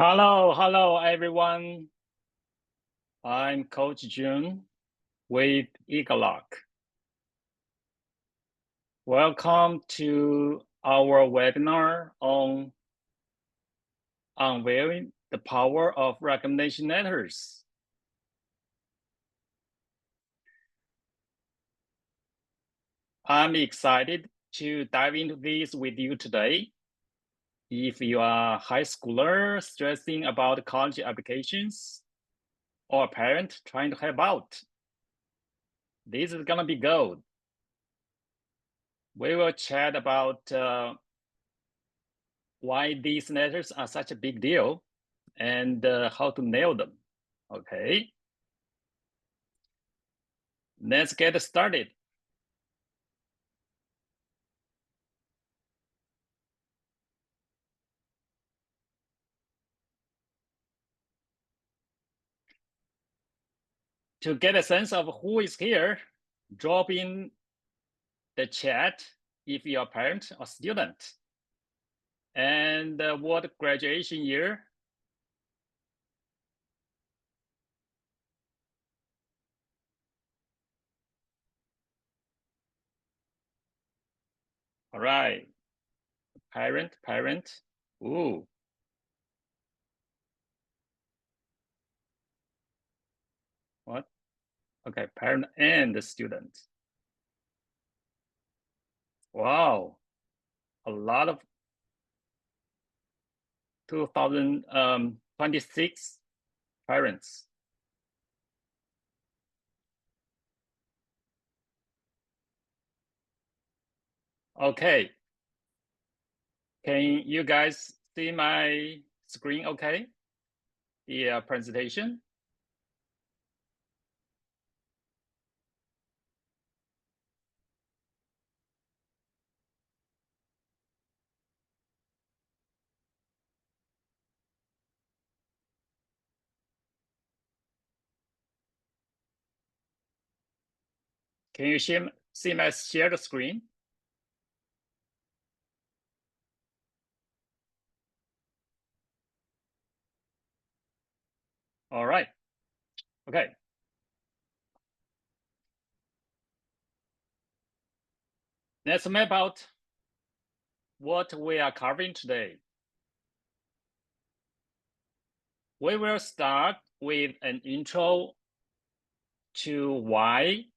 Hello, everyone. I'm Coach Jun with egelloC. Welcome to our webinar on unveiling the power of recommendation letters. I'm excited to dive into this with you today. If you are a high schooler stressing about college applications or a parent trying to help out, this is gonna be gold. We will chat about why these letters are such a big deal and how to nail them. Okay, let's get started. To get a sense of who is here, drop in the chat if you're a parent or student, and what graduation year. All right, parent. Ooh. What? Okay, parent and student. Wow, a lot of 2026 parents. Okay, can you guys see my screen okay? The presentation? Can you see my shared screen? All right, okay. Let's map out what we are covering today. We will start with an intro to why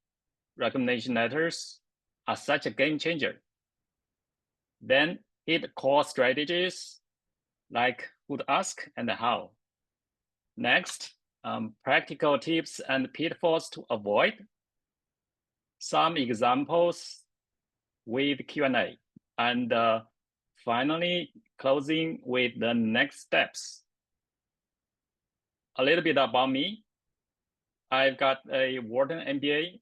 recommendation letters are such a game changer. Then hit core strategies like who to ask and how. Next, practical tips and pitfalls to avoid. Some examples with Q&A. And finally, closing with the next steps. A little bit about me. I've got a Wharton MBA,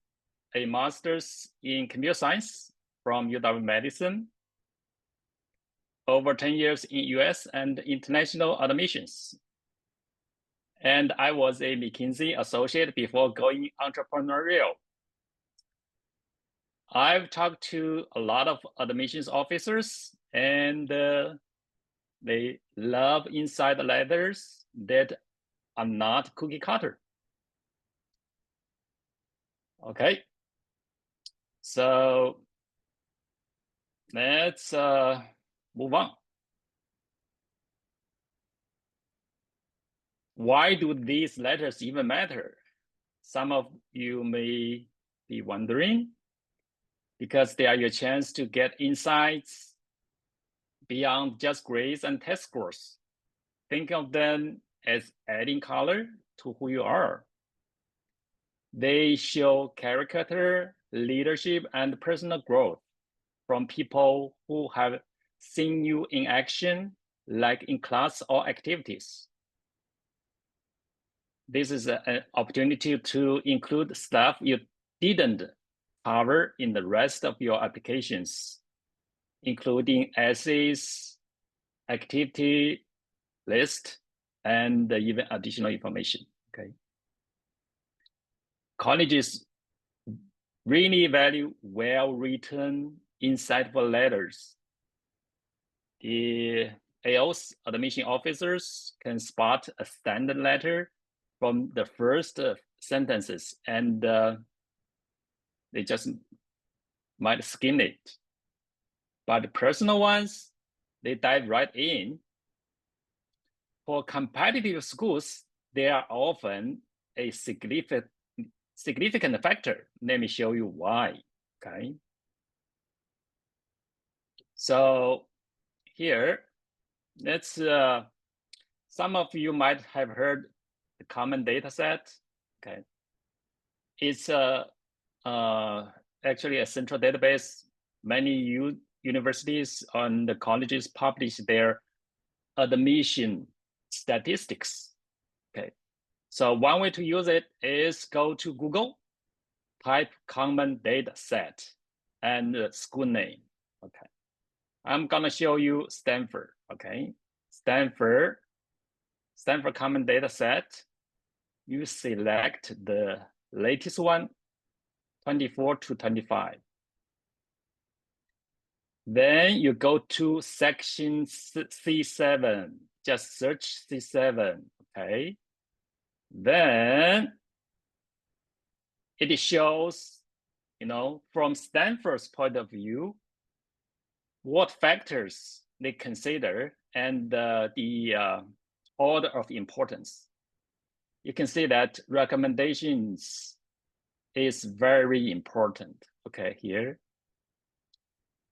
a master's in computer science from UW-Madison, over 10 years in US and international admissions. And I was a McKinsey associate before going entrepreneurial. I've talked to a lot of admissions officers, and they love inside letters that are not cookie cutter. Okay, so let's move on. Why do these letters even matter? Some of you may be wondering, because they are your chance to get insights beyond just grades and test scores. Think of them as adding color to who you are. They show character, leadership, and personal growth from people who have seen you in action, like in class or activities. This is an opportunity to include stuff you didn't cover in the rest of your applications, including essays, activity list, and even additional information. Okay. Colleges really value well-written, insightful letters. The AO's admission officers can spot a standard letter from the first sentences, and they just might skim it. But the personal ones, they dive right in. For competitive schools, they are often a significant factor. Let me show you why, okay? So here, let's, some of you might have heard the common data set, okay? It's actually a central database. Many universities and the colleges publish their admission statistics, okay? So one way to use it is go to Google, type common data set and school name, okay? I'm gonna show you Stanford, okay? Stanford common data set. You select the latest one, 24 to 25. Then you go to section C7, just search C7, okay? Then it shows, you know, from Stanford's point of view, what factors they consider and the order of importance. You can see that recommendations is very important, okay, here.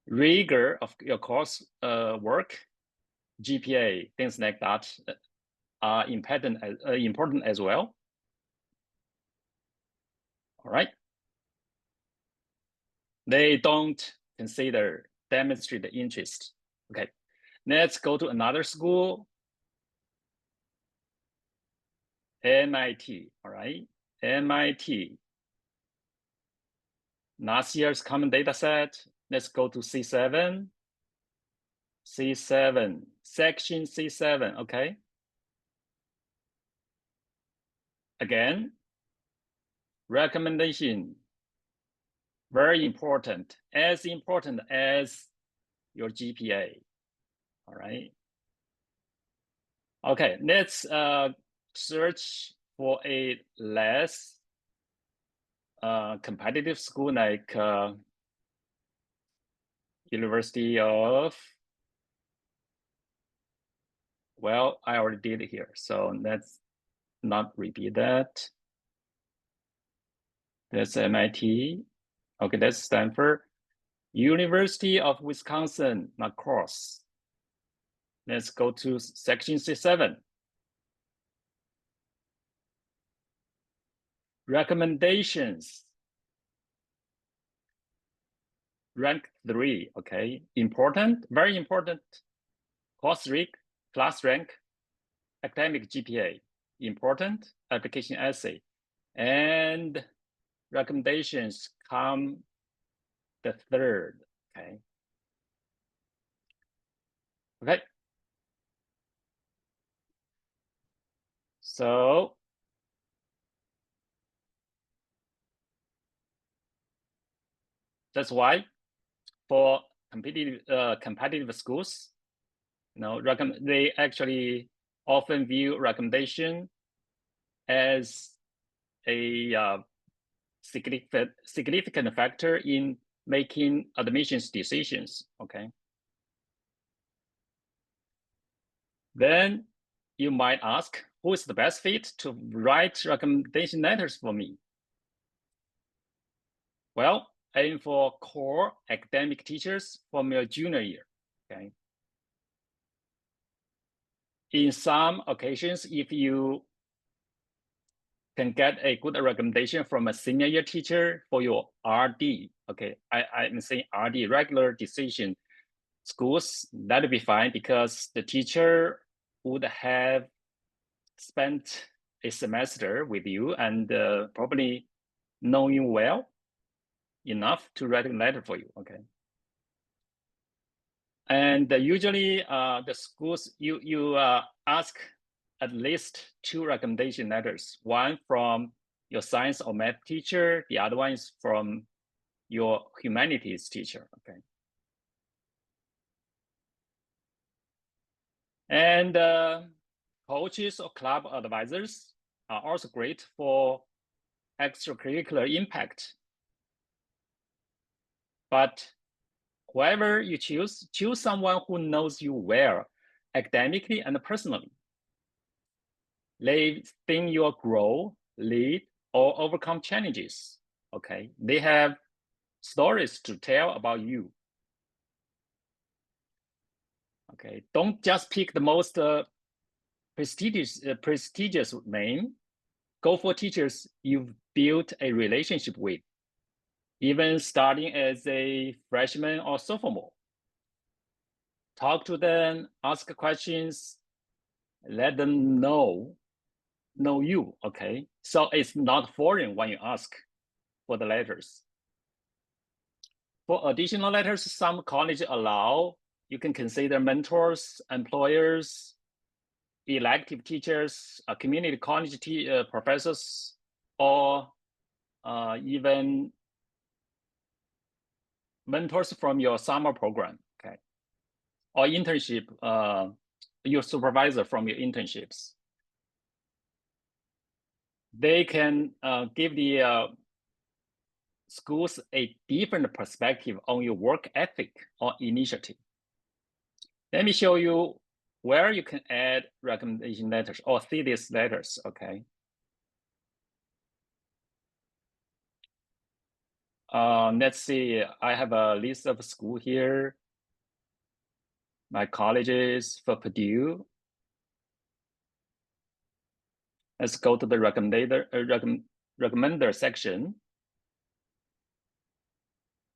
Rigor of your course work, GPA, things like that are important as well. All right. They don't consider demonstrate the interest. Okay, let's go to another school. MIT, all right, MIT. Last year's common data set. Let's go to C7. C7, section C7, okay. Again, recommendation, very important as your GPA, all right. Okay, let's search for a less competitive school like University of, well, I already did it here, so let's not repeat that. That's MIT. Okay, that's Stanford. University of Wisconsin, La Crosse. Let's go to section C7. Recommendations. Rank 3, okay. Important, very important. Course rank, class rank, academic GPA, important, application essay. And recommendations come the third, okay. Okay. So that's why for competitive schools, you know, they actually often view recommendation as a significant factor in making admissions decisions, okay? Then you might ask, who is the best fit to write recommendation letters for me? Well, aim for core academic teachers from your junior year, okay? In some occasions, if you can get a good recommendation from a senior year teacher for your RD, okay? I'm saying RD, regular decision schools, that'd be fine because the teacher would have spent a semester with you and probably know you well enough to write a letter for you, okay? And usually the schools, you ask at least 2 recommendation letters, one from your science or math teacher, the other one is from your humanities teacher, okay? And coaches or club advisors are also great for extracurricular impact. But whoever you choose someone who knows you well, academically and personally. They think you'll grow, lead, or overcome challenges. Okay, they have stories to tell about you. Okay, don't just pick the most prestigious name. Go for teachers you've built a relationship with, even starting as a freshman or sophomore. Talk to them, ask questions, let them know you, okay? So it's not foreign when you ask for the letters. For additional letters, some colleges allow, you can consider mentors, employers, elective teachers, community college professors, or even mentors from your summer program, okay? Or internship, your supervisor from your internships. They can give the schools a different perspective on your work ethic or initiative. Let me show you where you can add recommendation letters or thesis letters, okay? Let's see, I have a list of school here. My colleges for Purdue. Let's go to the recommender section.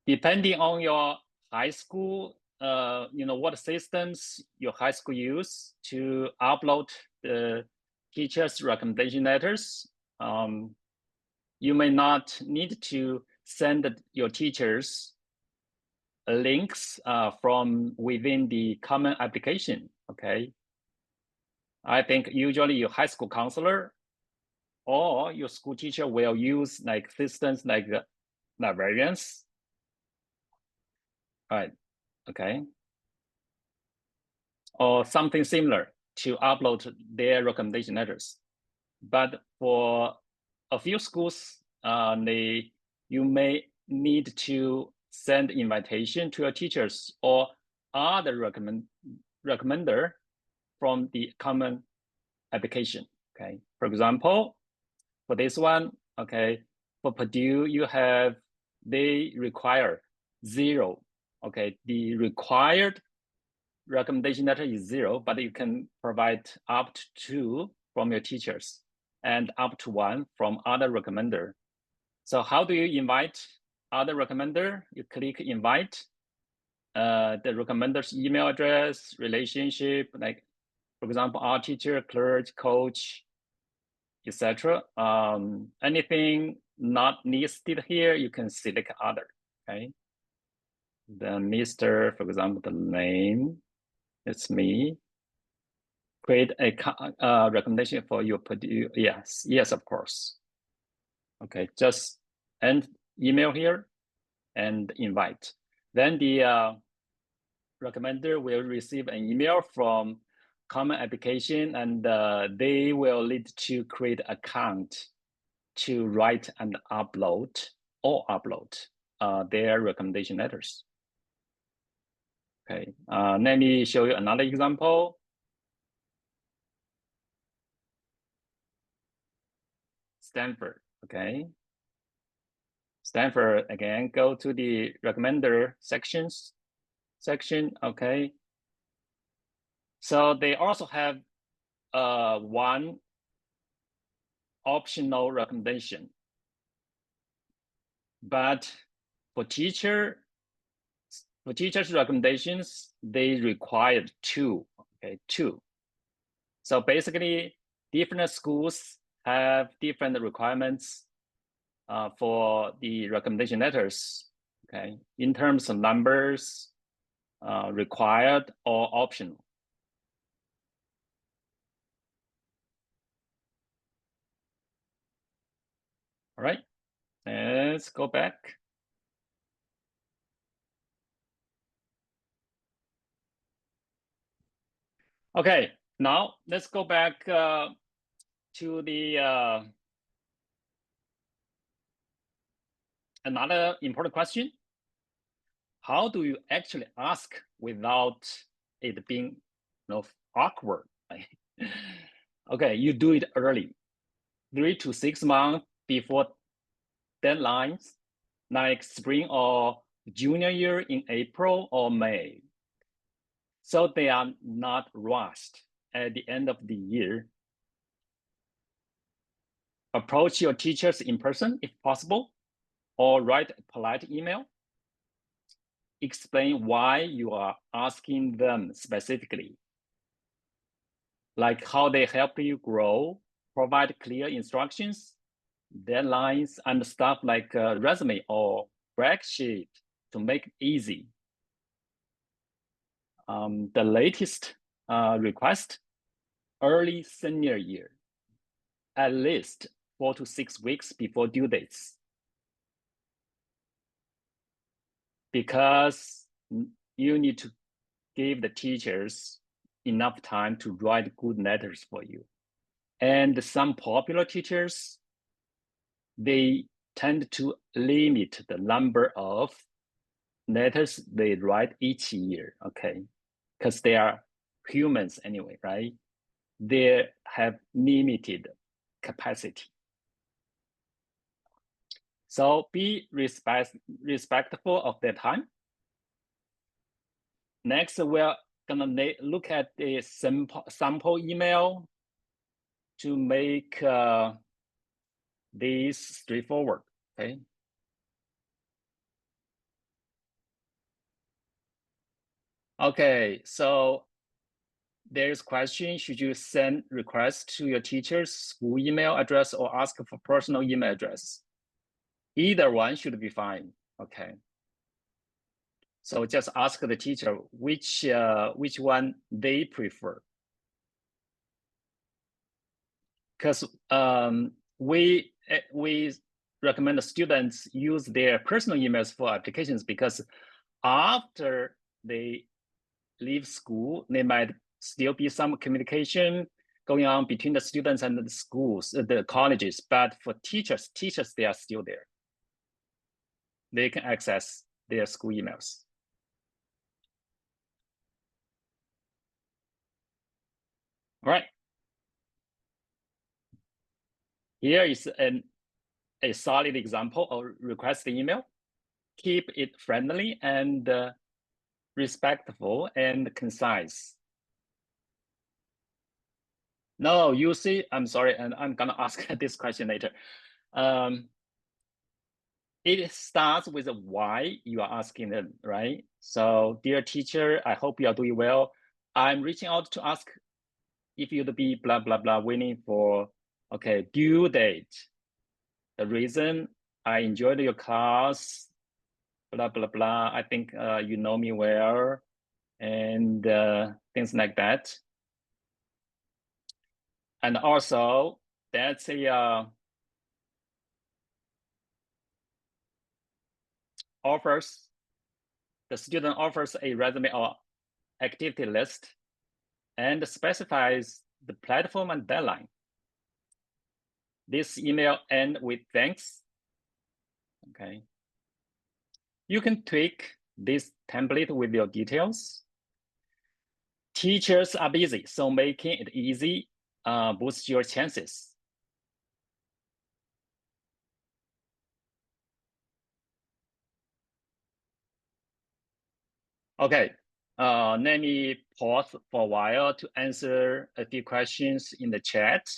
Depending on your high school, what systems your high school use to upload the teachers' recommendation letters. You may not need to send your teachers links from within the common application, okay? I think usually your high school counselor or your school teacher will use like systems like librarians. All right, okay. Or something similar to upload their recommendation letters. But for a few schools, you may need to send invitation to your teachers or other recommender from the common application, okay? For example, for this one, okay, for Purdue, they require 0, okay? The required recommendation letter is 0, but you can provide up to 2 from your teachers and up to 1 from other recommender. So how do you invite other recommender? You click invite, the recommender's email address, relationship, like for example, our teacher, clerk, coach, etc. Anything not listed here, you can select other, okay? Then Mr., for example, the name, it's me. Create a recommendation for your Purdue. Yes, of course. Okay, just end email here and invite. Then the recommender will receive an email from common application, and they will lead to create account to write and upload their recommendation letters. Okay, let me show you another example. Stanford, okay. Stanford, again, go to the recommender section, okay. So they also have one optional recommendation. But for teachers' recommendations, they required 2, okay, 2. So basically, different schools have different requirements for the recommendation letters, okay, in terms of numbers, required or optional. All right, let's go back. Okay, now let's go back to the another important question. How do you actually ask without it being awkward? Okay, you do it early, 3 to 6 months before deadlines, like spring or junior year in April or May. So they are not rushed at the end of the year. Approach your teachers in person if possible, or write a polite email. Explain why you are asking them specifically, like how they help you grow, provide clear instructions, deadlines, and stuff like a resume or brag sheet to make it easy. The latest request, early senior year, at least 4 to 6 weeks before due dates. Because you need to give the teachers enough time to write good letters for you. And some popular teachers, they tend to limit the number of letters they write each year, okay? Because they are humans anyway, right? They have limited capacity. So be respectful of their time. Next, we're gonna look at the sample email to make this straightforward, okay? Okay, so there's question, should you send requests to your teacher's school email address or ask for personal email address? Either one should be fine, okay? So just ask the teacher which one they prefer. Because we recommend the students use their personal emails for applications, because after they leave school, there might still be some communication going on between the students and the schools, the colleges. But for teachers, they are still there. They can access their school emails. All right. Here is a solid example of request email. Keep it friendly and respectful and concise. No, you see, I'm sorry, and I'm gonna ask this question later. It starts with why you are asking them, right? So, dear teacher, I hope you are doing well. I'm reaching out to ask if you'd be blah, blah, blah, waiting for, okay, due date. The reason I enjoyed your class, blah, blah, blah. I think you know me well, and things like that. And also, that's a the student offers a resume or activity list and specifies the platform and deadline. This email ends with thanks. Okay. You can tweak this template with your details. Teachers are busy, so making it easy boosts your chances. Okay, let me pause for a while to answer a few questions in the chat.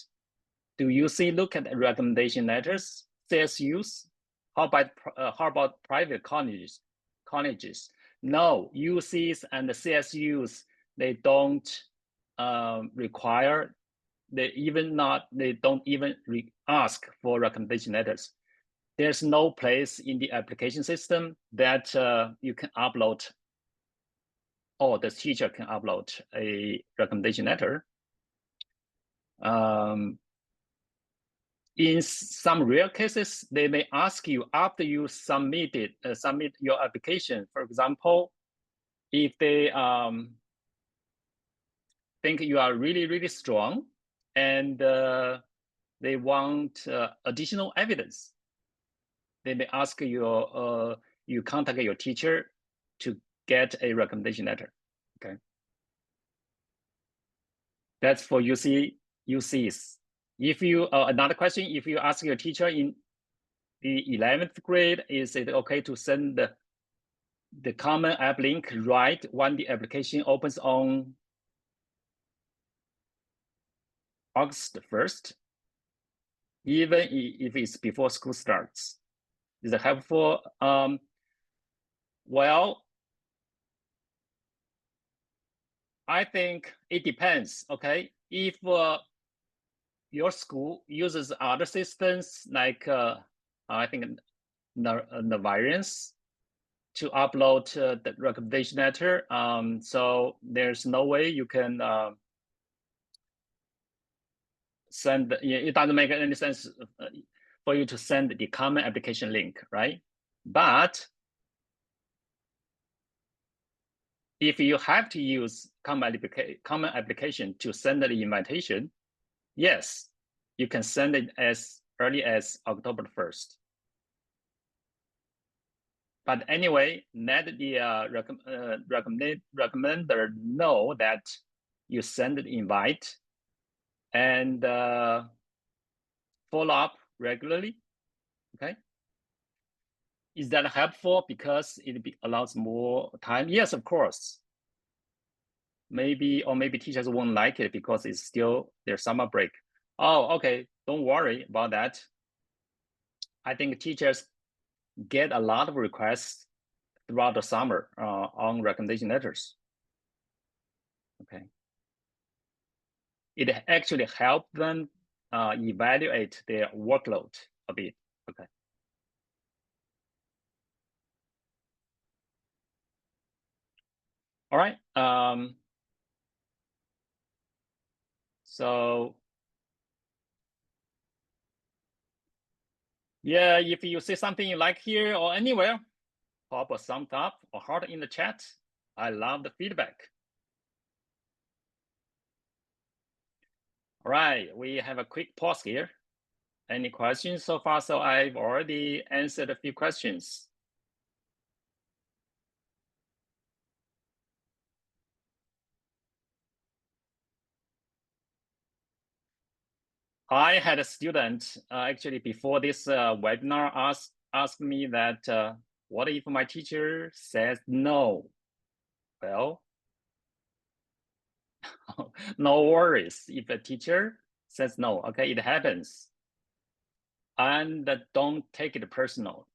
Do you see, look at recommendation letters, CSUs? How about private colleges? No, UCs and the CSUs, they don't require, they don't even ask for recommendation letters. There's no place in the application system that you can upload, or the teacher can upload a recommendation letter. In some rare cases, they may ask you after you submit your application. For example, if they think you are really, really strong, and they want additional evidence. They may ask you, you contact your teacher to get a recommendation letter. Okay, that's for UCs. If you another question, if you ask your teacher in the 11th grade, is it okay to send the common app link right when the application opens on August 1st, even if it's before school starts? Is it helpful? Well, I think it depends, okay? If your school uses other systems like, I think, the variance to upload the recommendation letter, so there's no way you can send, it doesn't make any sense for you to send the common application link, right? But if you have to use common application to send the invitation, yes, you can send it as early as October 1st. But anyway, let the recommender know that you send the invite and follow up regularly, okay? Is that helpful because it allows more time? Yes, of course. Maybe teachers won't like it because it's still their summer break. Oh, okay, don't worry about that. I think teachers get a lot of requests throughout the summer on recommendation letters. Okay. It actually helps them evaluate their workload a bit. Okay. All right. So yeah, if you see something you like here or anywhere, pop a thumbs up or heart in the chat. I love the feedback. All right, we have a quick pause here. Any questions so far? So I've already answered a few questions. I had a student actually before this webinar asked me that, what if my teacher says no? Well, no worries if a teacher says no, okay, it happens. And don't take it personal,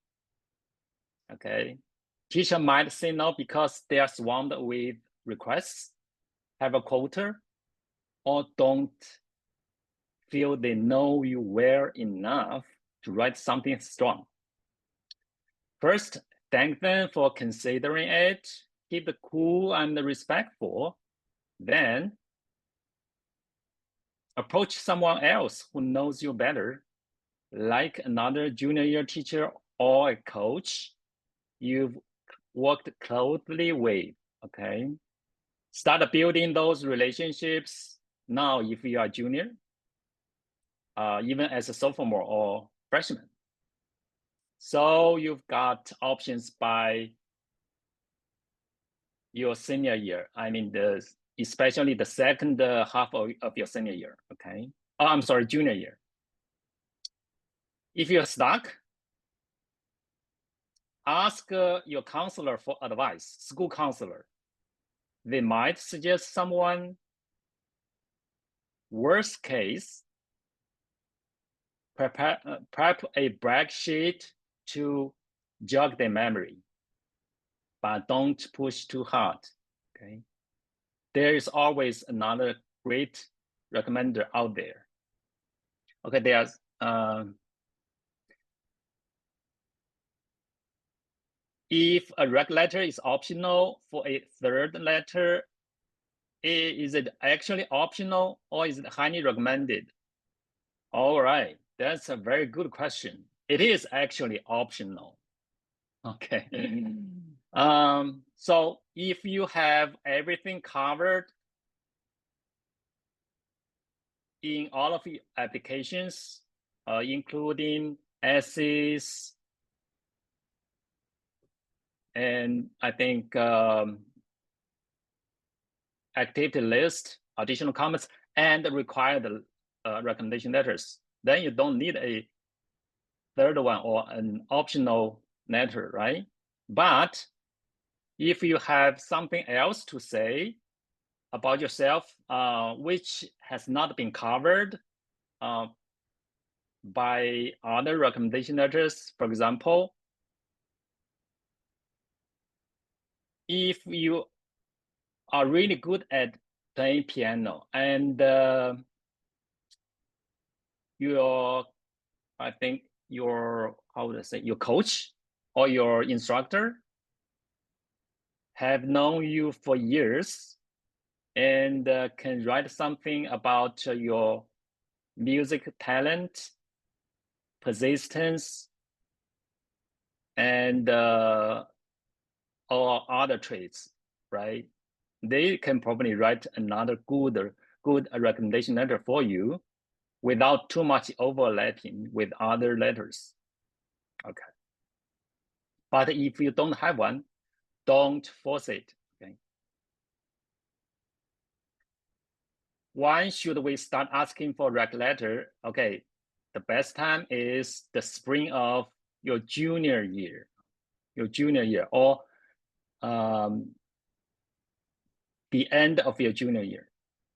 okay? Teacher might say no because they are swamped with requests, have a quota, or don't feel they know you well enough to write something strong. First, thank them for considering it, keep it cool and respectful. Then, approach someone else who knows you better, like another junior year teacher or a coach you've worked closely with, okay? Start building those relationships now if you are junior, even as a sophomore or freshman. So you've got options by your senior year. I mean, especially the second half of your senior year, okay? Oh, I'm sorry, junior year. If you're stuck, ask your counselor for advice, school counselor. They might suggest someone. Worst case, prep a brag sheet to jog their memory, but don't push too hard, okay? There is always another great recommender out there. Okay, there's if a rec letter is optional for a third letter, is it actually optional or is it highly recommended? All right, that's a very good question. It is actually optional. Okay. So if you have everything covered, in all of your applications, including essays, and I think activity list, additional comments, and required recommendation letters. Then you don't need a third one or an optional letter, right? But if you have something else to say about yourself, which has not been covered by other recommendation letters, for example, if you are really good at playing piano and I think your, how would I say, your coach or your instructor have known you for years and can write something about your music talent, persistence, and or other traits, right? They can probably write another good recommendation letter for you without too much overlapping with other letters. Okay. But if you don't have one, don't force it. Okay. When should we start asking for rec letter? Okay, the best time is the spring of your junior year, or the end of your junior year.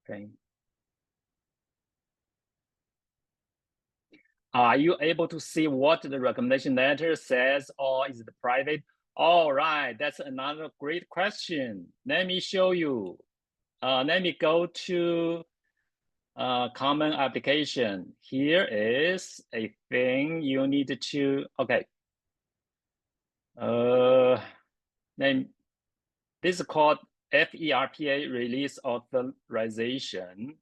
Okay. Are you able to see what the recommendation letter says, or is it private? All right, that's another great question. Let me show you. Let me go to common application. Here is a thing you need to, okay. Then this is called FERPA release authorization.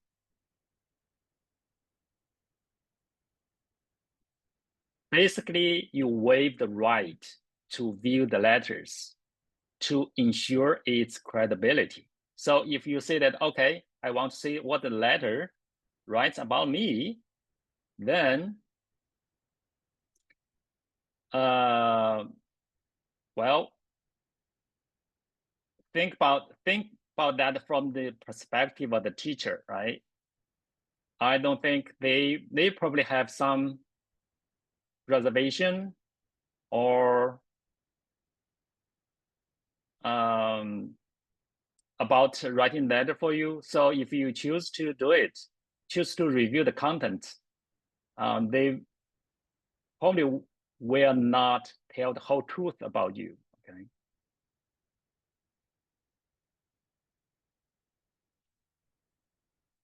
Basically, you waive the right to view the letters to ensure its credibility. So if you say that, okay, I want to see what the letter writes about me, then, well, think about that from the perspective of the teacher, right? I don't think they probably have some reservation or about writing letter for you. So if you choose to do it, choose to review the content, they probably will not tell the whole truth about you. Okay.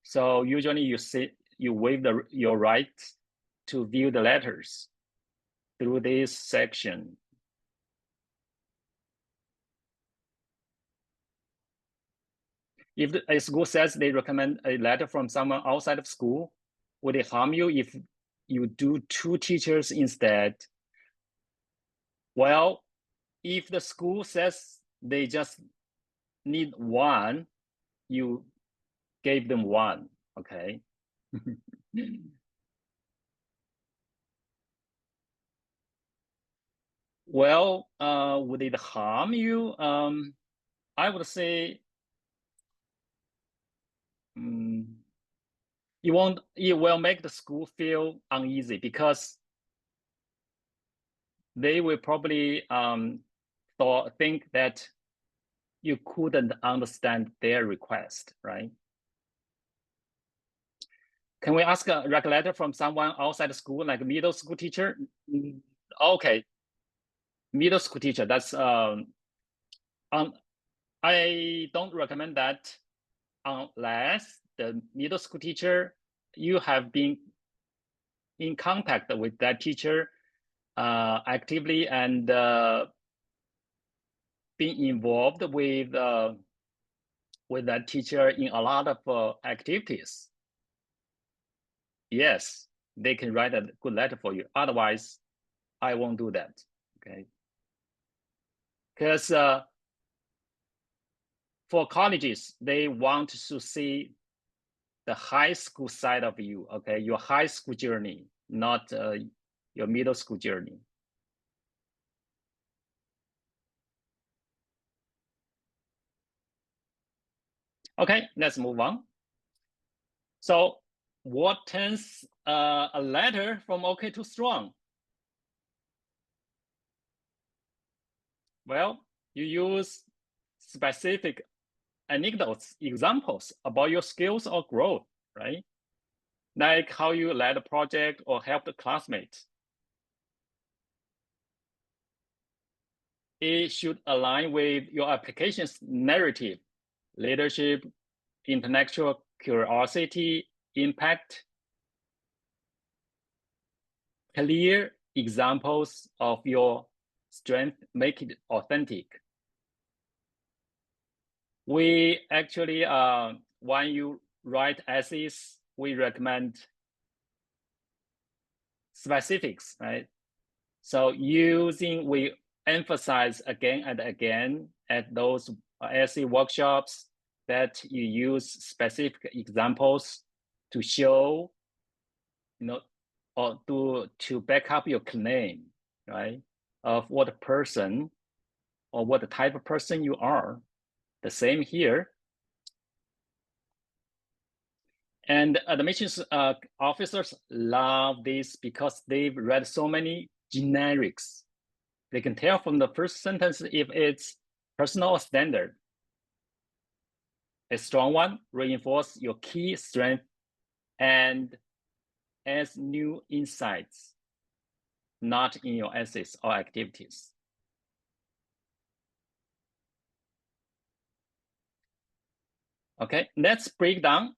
So usually you waive your right to view the letters through this section. If a school says they recommend a letter from someone outside of school, would it harm you if you do 2 teachers instead? Well, if the school says they just need 1, you gave them 1, okay? Well, would it harm you? I would say it will make the school feel uneasy because they will probably think that you couldn't understand their request, right? Can we ask a rec letter from someone outside the school, like a middle school teacher? Okay, middle school teacher, that's I don't recommend that unless the middle school teacher, you have been in contact with that teacher actively and being involved with that teacher in a lot of activities. Yes, they can write a good letter for you. Otherwise, I won't do that. Okay, because for colleges, they want to see the high school side of you, okay? Your high school journey, not your middle school journey. Okay, let's move on. So what turns a letter from okay to strong? Well, you use specific anecdotes, examples about your skills or growth, right? Like how you led a project or helped a classmate. It should align with your application's narrative, leadership, intellectual curiosity, impact, clear examples of your strength, make it authentic. We actually, when you write essays, we recommend specifics, right? So we emphasize again and again at those essay workshops that you use specific examples to show, or to back up your claim, right? Of what person or what type of person you are. The same here. And admissions officers love this because they've read so many generics. They can tell from the first sentence if it's personal or standard. A strong one reinforces your key strength and adds new insights, not in your essays or activities. Okay, let's break down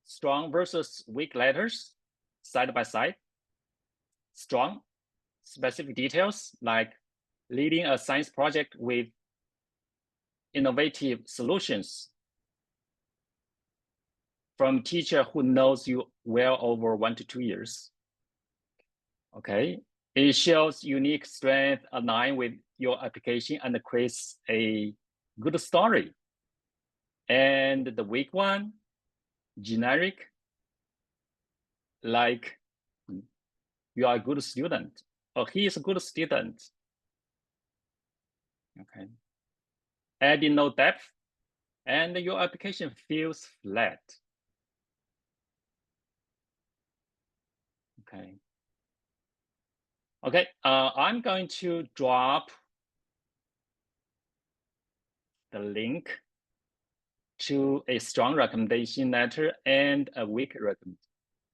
strong versus weak letters side by side. Strong, specific details like leading a science project with innovative solutions from teacher who knows you well over 1 to 2 years. Okay, it shows unique strength aligned with your application and creates a good story. And the weak one, generic, like you are a good student or he is a good student. Okay, adding no depth and your application feels flat. Okay. Okay, I'm going to drop the link to a strong recommendation letter and a weak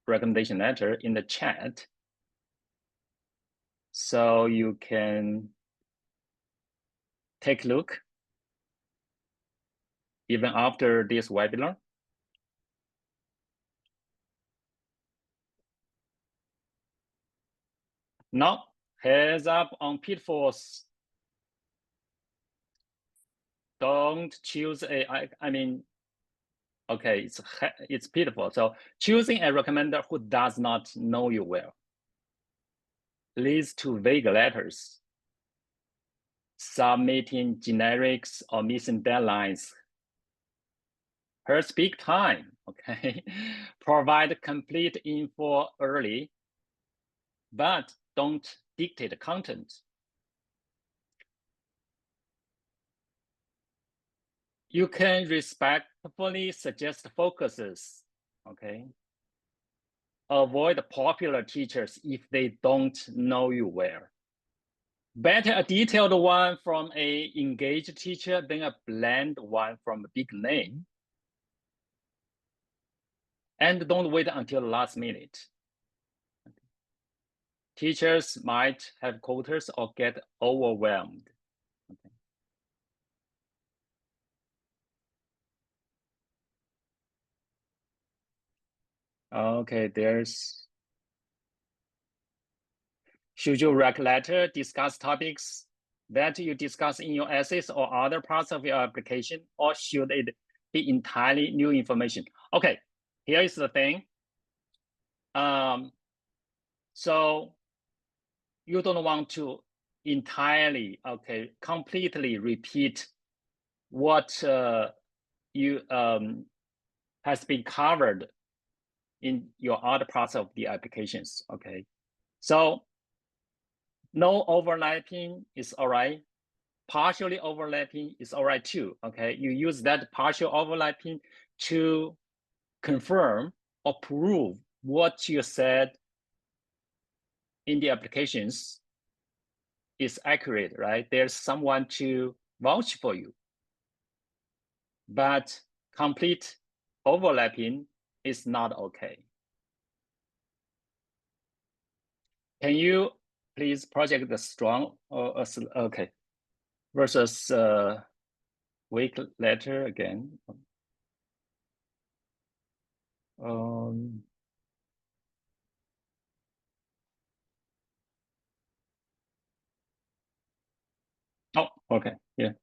recommendation letter in the chat. So you can take a look even after this webinar. Now, heads up on pitfalls. Don't choose okay, it's pitfall. So choosing a recommender who does not know you well leads to vague letters. Submitting generics or missing deadlines hurts big time, okay? Provide complete info early, but don't dictate content. You can respectfully suggest focuses, okay? Avoid popular teachers if they don't know you well. Better a detailed one from a engaged teacher than a bland one from a big name. And don't wait until the last minute. Teachers might have quotas or get overwhelmed. Okay, should your rec letter discuss topics that you discuss in your essays or other parts of your application, or should it be entirely new information? Okay, here is the thing. So you don't want to entirely, completely repeat what you has been covered in your other parts of the applications, okay? So no overlapping is all right. Partially overlapping is all right too, okay? You use that partial overlapping to confirm or prove what you said in the applications is accurate, right? There's someone to vouch for you. But complete overlapping is not okay. Can you please project the strong, okay, versus weak letter again? Oh, okay, yeah.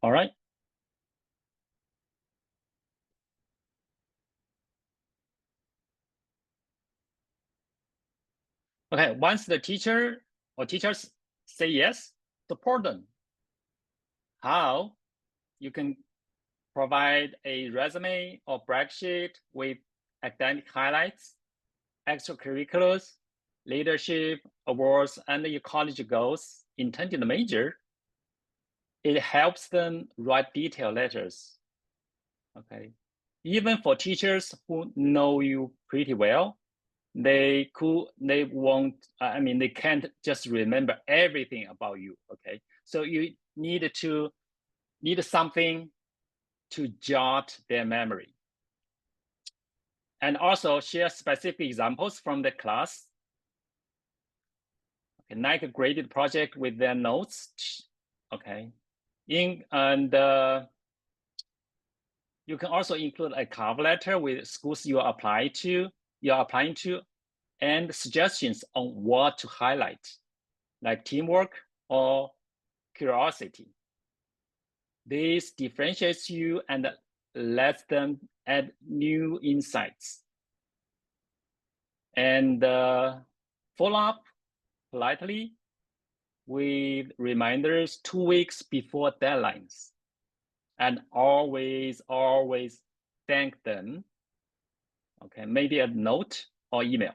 All right. Okay, once the teacher or teachers say yes, support them. How? You can provide a resume or brag sheet with academic highlights, extracurriculars, leadership, awards, and your college goals, intended major. It helps them write detailed letters, okay? Even for teachers who know you pretty well, they can't just remember everything about you, okay? So you need something to jot their memory. And also share specific examples from the class. Okay, like a graded project with their notes, okay? You can also include a cover letter with schools you're applying to, and suggestions on what to highlight, like teamwork or curiosity. This differentiates you and lets them add new insights. And follow up politely with reminders 2 weeks before deadlines. And always thank them. Okay, maybe a note or email.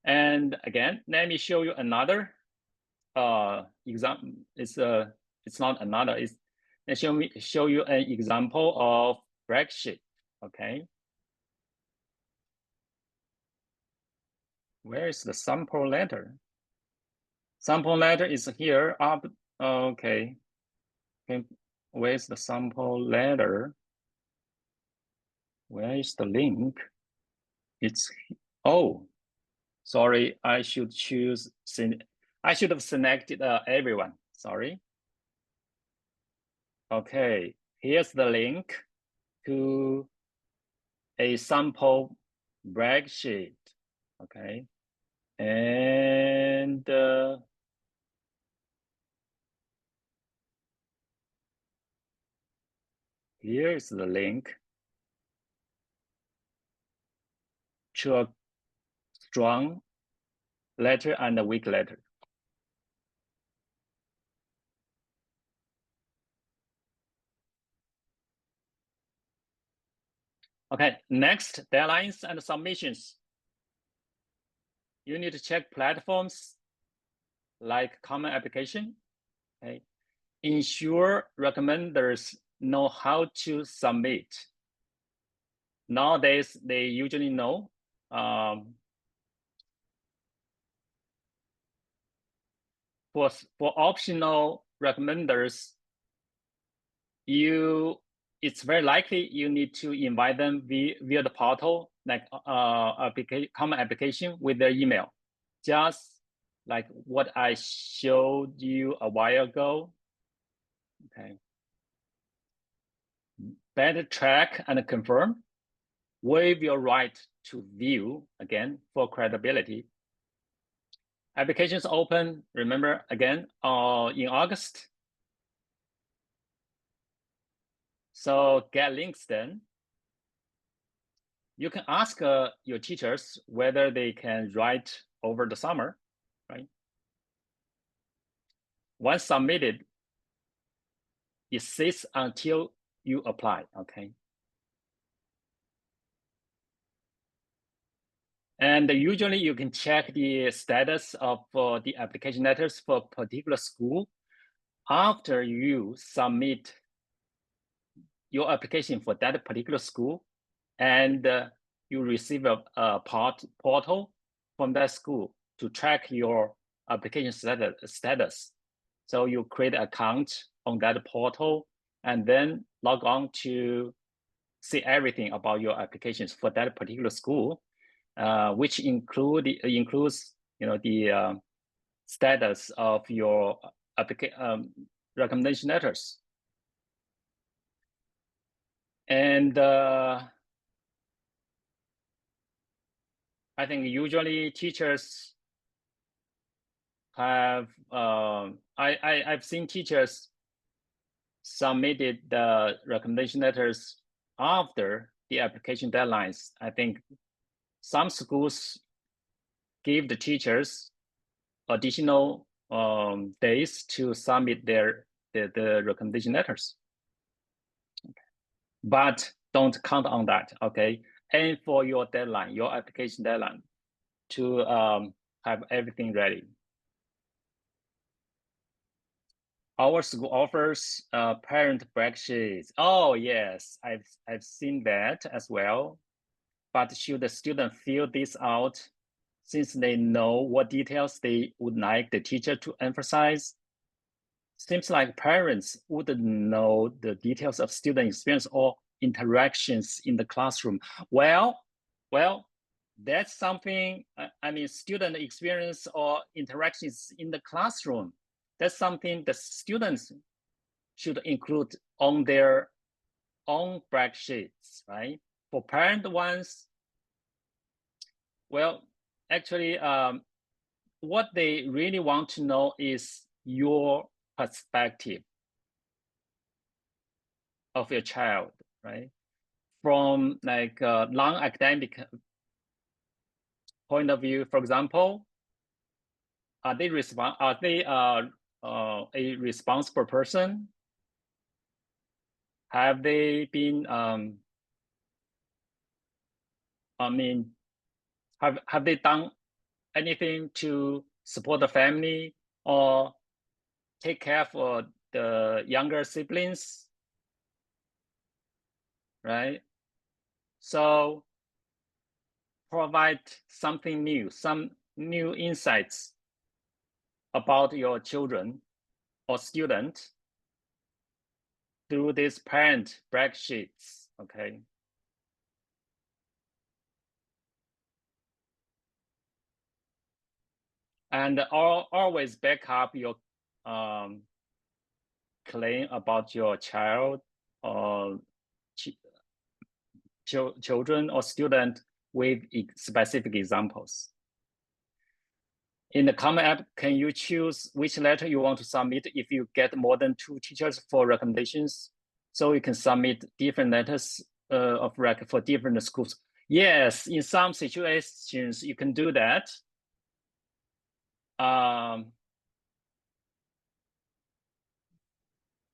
And again, let me show you another example. It's not another. Let's show you an example of brag sheet. Okay. Where is the sample letter? Sample letter is here. Up. Okay. Where's the sample letter? Where is the link? It's sorry. I should have selected everyone. Sorry. Okay, here's the link to a sample brag sheet. Okay, and here's the link to a strong letter and a weak letter. Okay, next, deadlines and submissions. You need to check platforms like Common Application. Okay, ensure recommenders know how to submit. Nowadays, they usually know. For optional recommenders, it's very likely you need to invite them via the portal, like Common Application with their email, just like what I showed you a while ago. Okay. Better track and confirm. Waive your right to view, again, for credibility. Applications open, remember, again, in August. So get links then. You can ask your teachers whether they can write over the summer, right? Once submitted, it sits until you apply, okay? And usually you can check the status of the application letters for a particular school after you submit your application for that particular school, and you receive a portal from that school to track your application status. So you create an account on that portal and then log on to see everything about your applications for that particular school, which includes the status of your recommendation letters. And I think usually teachers have, I've seen teachers submitted the recommendation letters after the application deadlines. I think some schools give the teachers additional days to submit the recommendation letters. Okay. But don't count on that, okay? Aim for your deadline, your application deadline, to have everything ready. Our school offers parent breaksheets. Oh yes, I've seen that as well. But should the student fill this out since they know what details they would like the teacher to emphasize? Seems like parents wouldn't know the details of student experience or interactions in the classroom. Well, that's something, I mean, student experience or interactions in the classroom. That's something the students should include on their own breaksheets, right? For parent ones, well, actually, what they really want to know is your perspective of your child, right? From like a non-academic point of view, for example, are they a responsible person? Have they been I mean, have they done anything to support the family or take care for the younger siblings, right? So provide something new, some new insights about your children or student through these parent breaksheets, okay? And always back up your claim about your child or children or student with specific examples. In the comment app, can you choose which letter you want to submit if you get more than 2 teachers for recommendations? So you can submit different letters of rec for different schools. Yes, in some situations you can do that.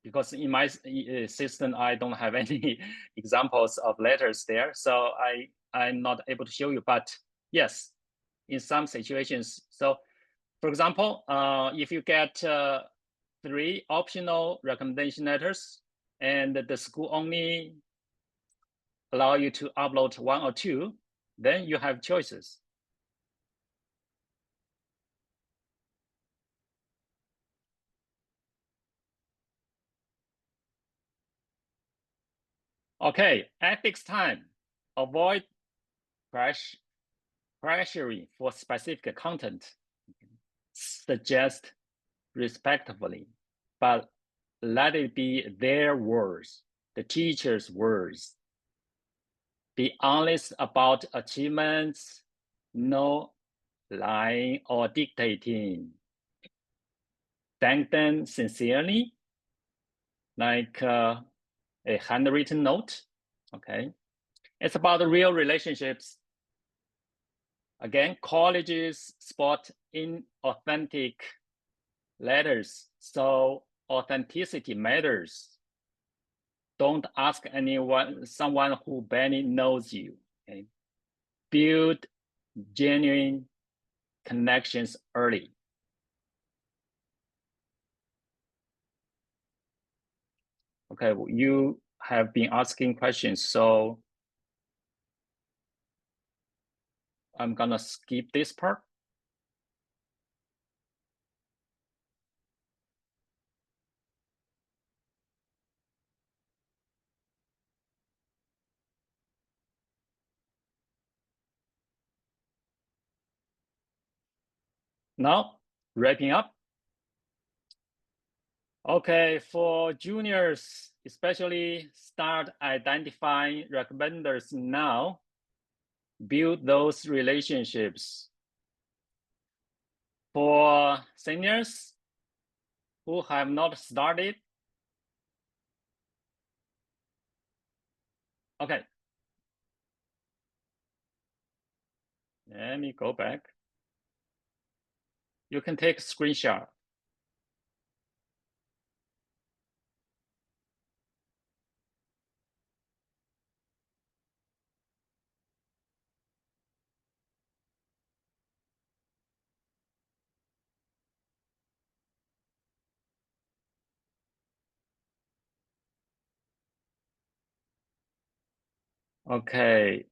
Because in my system, I don't have any examples of letters there. So I'm not able to show you, but yes, in some situations. So for example, if you get 3 optional recommendation letters and the school only allow you to upload 1 or 2, then you have choices. Okay, ethics time. Avoid pressuring for specific content. Suggest respectfully, but let it be their words, the teacher's words. Be honest about achievements, no lying or dictating. Thank them sincerely, like a handwritten note, okay? It's about the real relationships. Again, colleges spot inauthentic letters, so authenticity matters. Don't ask someone who barely knows you, okay? Build genuine connections early. Okay, you have been asking questions, so I'm gonna skip this part. Now, wrapping up. Okay, for juniors, especially start identifying recommenders now. Build those relationships. For seniors who have not started, okay. Let me go back. You can take a screenshot. Okay.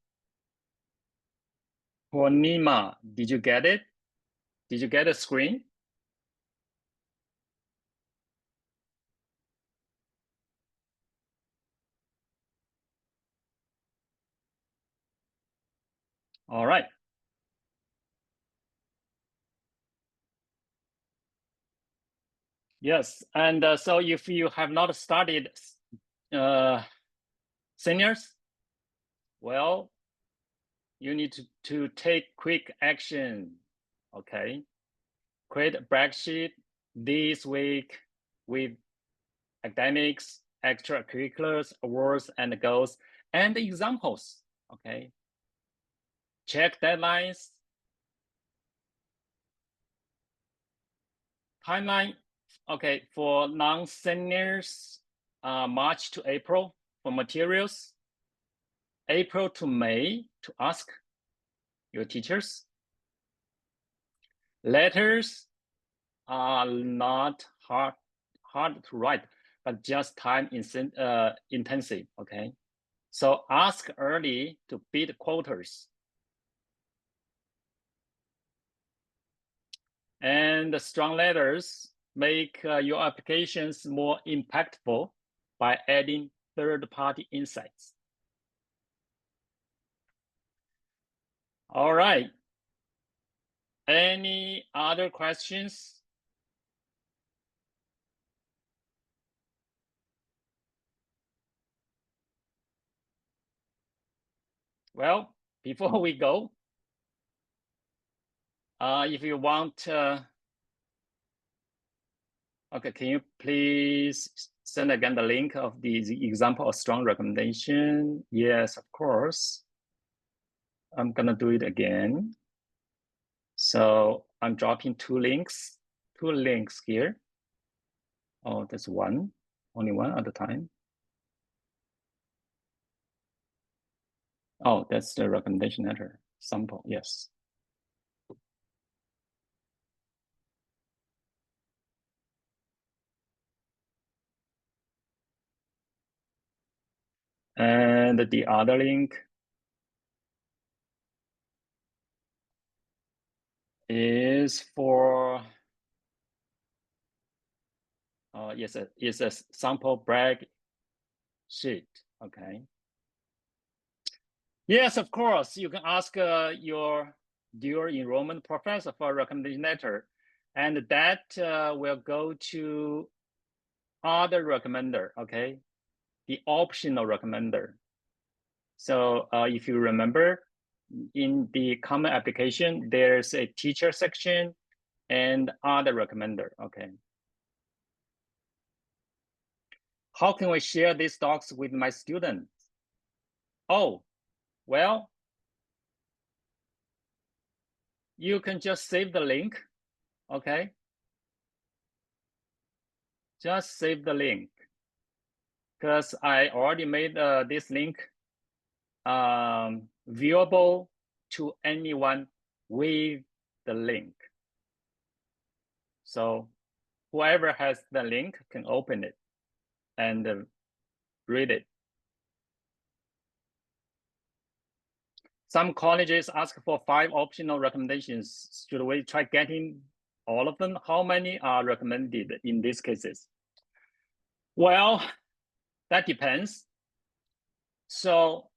For Nima, did you get it? Did you get a screen? All right. Yes, and so if you have not started seniors, well, you need to take quick action, okay? Create a brag sheet this week with academics, extracurriculars, awards, and goals, and examples, okay? Check deadlines. Timeline, okay, for non-seniors, March to April for materials, April to May to ask your teachers. Letters are not hard to write, but just time intensive, okay? So ask early to beat quotas. And the strong letters make your applications more impactful by adding third-party insights. All right. Any other questions? Well, before we go, if you want, okay, can you please send again the link of the example of strong recommendation? Yes, of course. I'm gonna do it again. So I'm dropping two links here. Oh, that's one, only one at a time. Oh, that's the recommendation letter sample, yes. And the other link is for, yes, it's a sample brag sheet, okay. Yes, of course, you can ask your dual enrollment professor for a recommendation letter, and that will go to other recommender, okay, the optional recommender. So if you remember, in the common application, there's a teacher section and other recommender, okay. how can we share these docs with my students? Oh, well, you can just save the link, okay? Just save the link, because I already made this link viewable to anyone with the link. So whoever has the link can open it and read it. Some colleges ask for 5 optional recommendations. Should we try getting all of them? How many are recommended in these cases? Well, that depends. So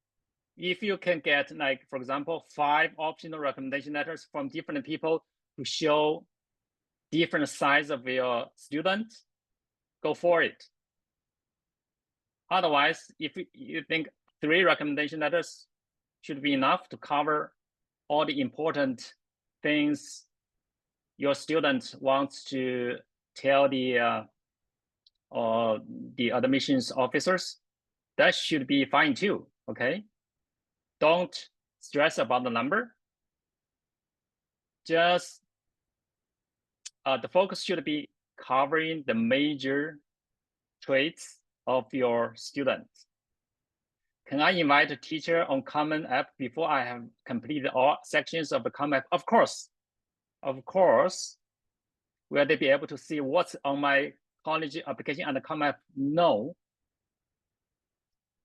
if you can get, like, for example, 5 optional recommendation letters from different people to show different sides of your student, go for it. Otherwise, if you think 3 recommendation letters should be enough to cover all the important things your student wants to tell the admissions officers, that should be fine too, okay? Don't stress about the number. Just the focus should be covering the major traits of your student. Can I invite a teacher on Common App before I have completed all sections of the Common App? Of course. Of course. Will they be able to see what's on my college application and the Common App? No.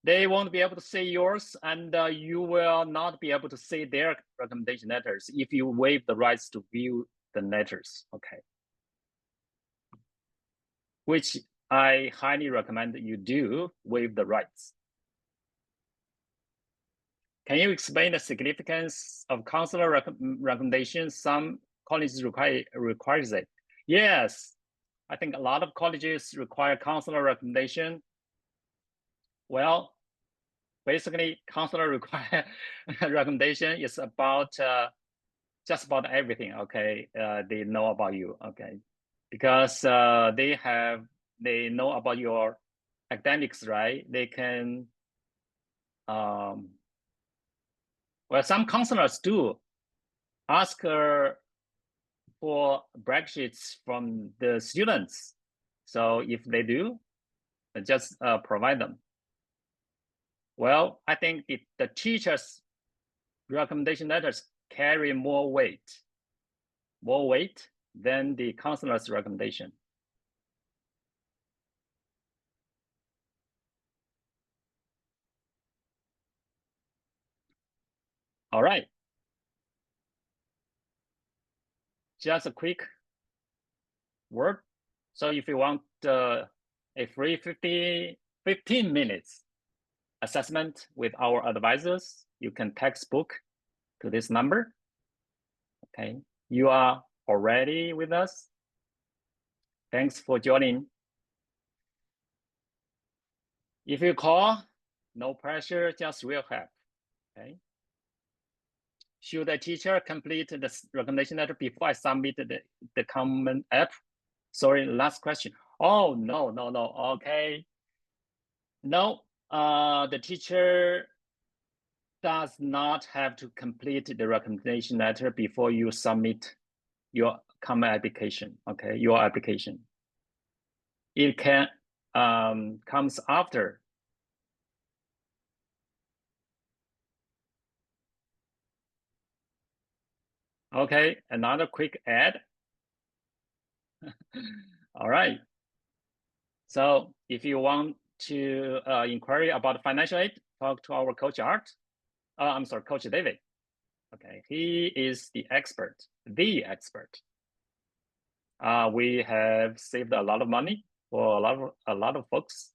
They won't be able to see yours, and you will not be able to see their recommendation letters if you waive the rights to view the letters, okay? Which I highly recommend that you do waive the rights. Can you explain the significance of counselor recommendations? Some colleges requires it. Yes, I think a lot of colleges require counselor recommendation. Well, basically, counselor recommendation is about just about everything. Okay, they know about you. Okay, because they know about your academics, right? They can. Well, some counselors do ask for brag sheets from the students. So if they do, just provide them. Well, I think the teachers' recommendation letters carry more weight than the counselor's recommendation. All right. Just a quick word. So if you want a free 15 minutes assessment with our advisors, you can textbook to this number. Okay, you are already with us. Thanks for joining. If you call, no pressure, just real help. Okay. Should a teacher complete the recommendation letter before I submit the Common App? Sorry, last question. Oh, no. Okay. No, the teacher does not have to complete the recommendation letter before you submit your Common application, okay, your application. It can comes after. Okay, another quick ad. All right. So if you want to inquire about financial aid, talk to our Coach Art. I'm sorry, Coach David. Okay, he is the expert. We have saved a lot of money for a lot of folks.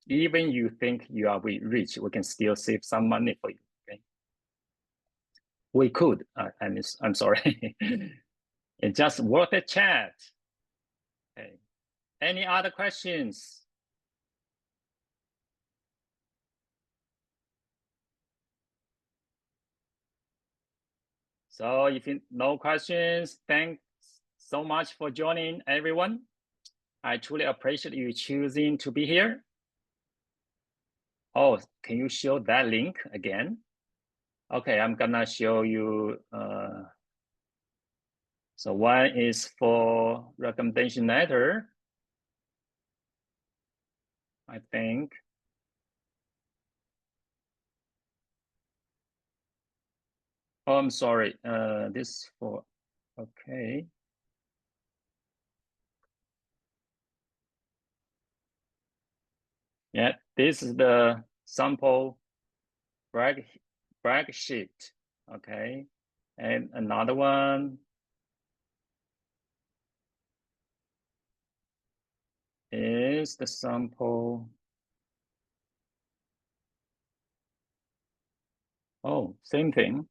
Even you think you are rich, we can still save some money for you. Okay, we could. I'm sorry. It's just worth a chat. Okay. Any other questions? So if no questions, thanks so much for joining, everyone. I truly appreciate you choosing to be here. Oh, can you show that link again? Okay, I'm gonna show you. So one is for recommendation letter, I think. Oh, I'm sorry. This for, okay. Yeah, this is the sample brag sheet. Okay, and another one is the sample. Oh, same thing.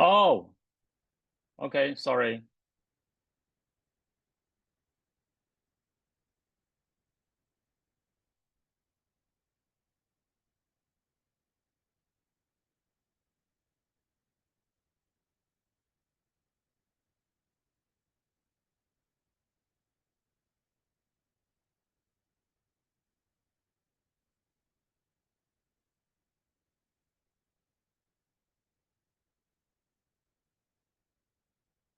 Oh, okay, sorry.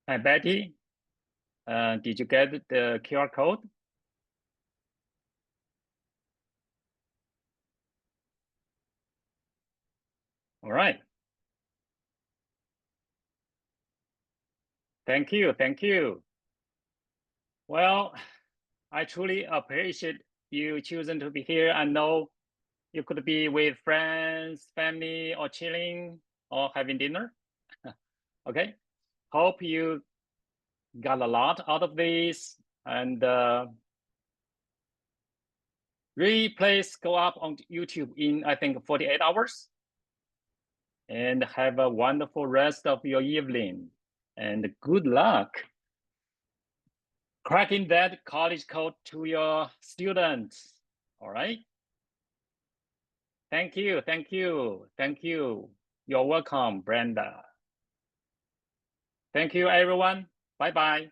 Hi, Betty. Did you get the QR code? All right. Thank you. Thank you. Well, I truly appreciate you choosing to be here. I know you could be with friends, family, or chilling or having dinner. Okay. Hope you got a lot out of this, and replays go up on YouTube in, I think, 48 hours. And have a wonderful rest of your evening. And good luck cracking that college code to your students. All right. Thank you. Thank you. Thank you. You're welcome, Brenda. Thank you, everyone. Bye-bye.